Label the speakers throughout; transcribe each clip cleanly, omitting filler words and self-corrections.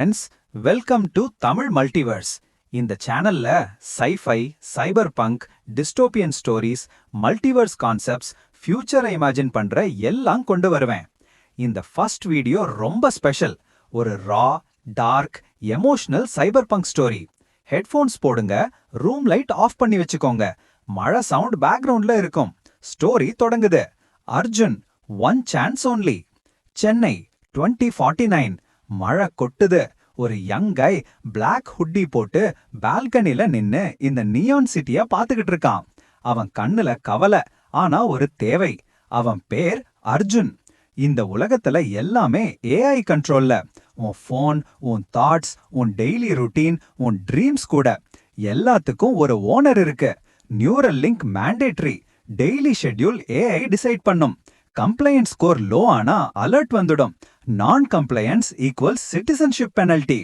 Speaker 1: Friends, welcome to Tamil multiverse. இந்த சேனல்ல sci-fi, cyberpunk, dystopian stories, multiverse concepts, ஃபியூச்சரை imagine பண்ற எல்லாம் கொண்டு வருவேன். இந்த ஃபர்ஸ்ட் வீடியோ ரொம்ப ஸ்பெஷல். ஒரு ரா, டார்க், எமோஷனல் சைபர் பங்க் ஸ்டோரி. ஹெட்ஃபோன்ஸ் போடுங்க, ரூம் லைட் ஆஃப் பண்ணி வச்சுக்கோங்க. மழை சவுண்ட் பேக்ரவுண்ட்ல இருக்கும். ஸ்டோரி தொடங்குது. Arjun, one chance only. Chennai 2049. மழை கொட்டுது. ஒரு யங் கை பிளாக் ஹுட்டி போட்டு பால்கனில நின்னு இந்த நியான் சிட்டிய பாத்துக்கிட்டு இருக்கான். அவன் கண்ணுல கவலை, ஆனா ஒரு தேவை. அவன் பேர் அர்ஜுன். இந்த உலகத்துல எல்லாமே ஏஐ கண்ட்ரோல்ல. உன் ஃபோன், உன் தாட்ஸ், உன் டெய்லி ருட்டீன், உன் ட்ரீம்ஸ் கூட. எல்லாத்துக்கும் ஒரு ஓனர் இருக்கு. Neural link mandatory. Daily schedule AI decide பண்ணும். கம்ப்ளையன்ஸ் ஸ்கோர் லோ ஆனா அலர்ட் வந்துடும். நான் compliance equals citizenship penalty.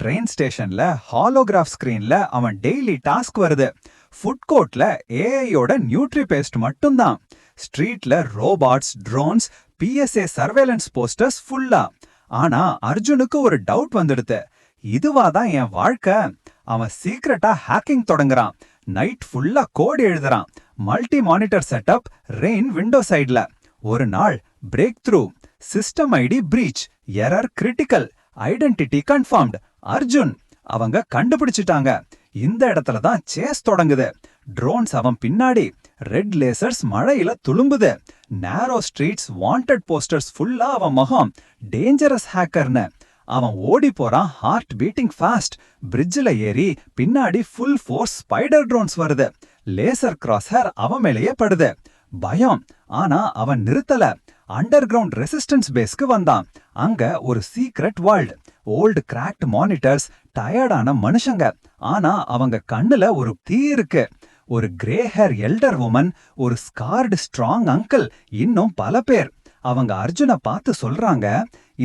Speaker 1: Train ஸ்டேஷன்ல ஹாலோகிராஃப் ஸ்கிரீன்ல அவன் டெய்லி டாஸ்க் வருது. ஃபுட் கோர்ட்ல ஏஐயோட நியூட்ரி பேஸ்ட் மட்டும்தான். ஸ்ட்ரீட்ல robots, drones, PSA surveillance posters ஃபுல்லா. ஆனா அர்ஜுனுக்கு ஒரு டவுட் வந்துடுது. இதுவாதான் என் வாழ்க்கை? அவன் சீக்ரெட்டா ஹேக்கிங் தொடங்குறான். நைட் ஃபுல்லா கோட் எழுதுறான். Multi monitor setup, rain window சைட்ல. ஒரு நாள் break through. System ID breach, error critical, identity confirmed. Arjun, அவங்க கண்டுபிடிச்சிட்டாங்க. இந்த இடத்துல தான் சேஸ் தொடங்குது. ட்ரோன்ஸ் அவன் பின்னாடி. ரெட் லேசர்ஸ் மழையில துளும்புது. நேரோ ஸ்ட்ரீட்ஸ், வாண்டட் போஸ்டர்ஸ் ஃபுல்லா அவன் முகம். டேஞ்சரஸ் ஹேக்கர்னு. அவன் ஓடி போறான், ஹார்ட் பீட்டிங் ஃபாஸ்ட். பிரிட்ஜில் ஏறி பின்னாடி ஃபுல் ஃபோர்ஸ் ஸ்பைடர் ட்ரோன்ஸ் வருது. லேசர் கிராஸ்ஹேர் அவன் மேலேயே படுது. பயம், ஆனா அவன் நிறுத்தல. அண்டர் கிரவுண்ட் ரெசிஸ்டன்ஸ் பேஸ்க்கு வந்தான். அங்க ஒரு secret world. Old cracked monitors, டயர்டான மனுஷங்க. ஆனா அவங்க கண்ணுல ஒரு தீ இருக்கு. ஒரு கிரே ஹேர் எல்டர் உமன், ஒரு ஸ்கார்டு ஸ்ட்ராங் அங்கிள், இன்னும் பல பேர். அவங்க அர்ஜுனை பார்த்து சொல்றாங்க,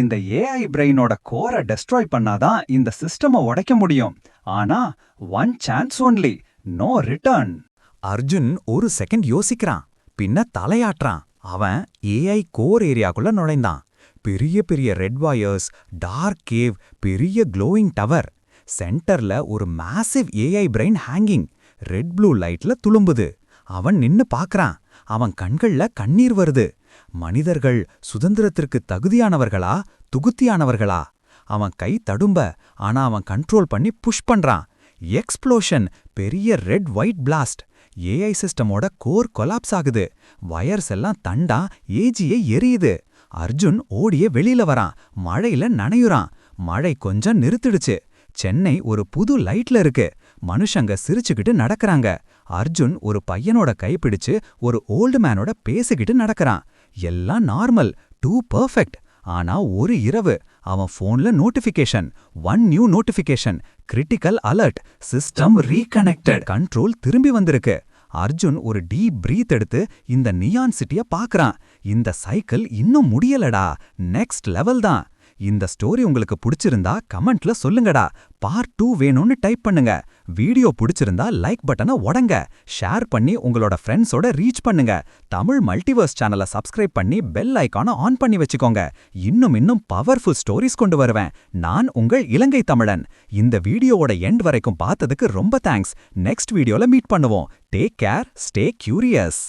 Speaker 1: இந்த ஏஐ பிரெயினோட கோரை டெஸ்ட்ராய் பண்ணாதான் இந்த சிஸ்டமை உடைக்க முடியும். ஆனா one chance only, no return.
Speaker 2: Arjun ஒரு செகண்ட் யோசிக்கிறான். பின்ன தலையாட்டுறான். அவன் ஏஐ கோர் ஏரியாக்குள்ள நுழைந்தான். பெரிய பெரிய ரெட் வயர்ஸ், டார்க் கேவ், பெரிய க்ளோயிங் டவர். சென்டர்ல ஒரு massive AI brain hanging. Red blue லைட்ல துளும்புது. அவன் நின்னு பாக்குறான். அவன் கண்கள்ல கண்ணீர் வருது. மனிதர்கள் சுதந்திரத்திற்கு தகுதியானவர்களா, துகுத்தியானவர்களா? அவன் கை தடும்ப, ஆனா அவன் கண்ட்ரோல் பண்ணி புஷ் பண்றான். எக்ஸ்ப்ளோஷன், பெரிய ரெட் ஒயிட் பிளாஸ்ட். ஏஐ சிஸ்டமோட கோர் கொலாப்ஸ் ஆகுது. வயர்ஸ் எல்லாம் தண்டா ஏஜியை எரியுது. அர்ஜுன் ஓடிய வெளியில வரான். மழையில நனையுறான். மழை கொஞ்சம் நிறுத்திடுச்சு. சென்னை ஒரு புது லைட்ல இருக்கு. மனுஷங்க சிரிச்சுக்கிட்டு நடக்கறாங்க. அர்ஜுன் ஒரு பையனோட கைப்பிடிச்சு ஒரு ஓல்டு மேனோட பேசிக்கிட்டு நடக்கறான். எல்லாம் நார்மல், டூ பர்ஃபெக்ட். ஆனா ஒரு இரவு அவன் போன்ல notification. One new notification, critical alert, system reconnected. Control திரும்பி வந்திருக்கு. அர்ஜுன் ஒரு டீப் பிரீத் எடுத்து இந்த நியான் சிட்டிய பாக்குறான். இந்த சைக்கிள் இன்னும் முடியலடா, நெக்ஸ்ட் லெவல் தான். இந்த ஸ்டோரி உங்களுக்கு பிடிச்சிருந்தா கமெண்ட்ல சொல்லுங்கடா. பார்ட் 2 வேணும்னு டைப் பண்ணுங்க. வீடியோ பிடிச்சிருந்தா லைக் பட்டனை உடங்க. ஷேர் பண்ணி உங்களோட ஃப்ரெண்ட்ஸோட ரீச் பண்ணுங்க. தமிழ் மல்டிவர்ஸ் சேனலை சப்ஸ்கிரைப் பண்ணி பெல் ஐகானை ஆன் பண்ணி வச்சுக்கோங்க. இன்னும் பவர்ஃபுல் ஸ்டோரிஸ் கொண்டு வருவேன். நான் உங்கள் இலங்கை தமிழன். இந்த வீடியோவோட எண்ட் வரைக்கும் பார்த்ததுக்கு ரொம்ப தேங்க்ஸ். நெக்ஸ்ட் வீடியோல மீட் பண்ணுவோம். Take care, stay curious.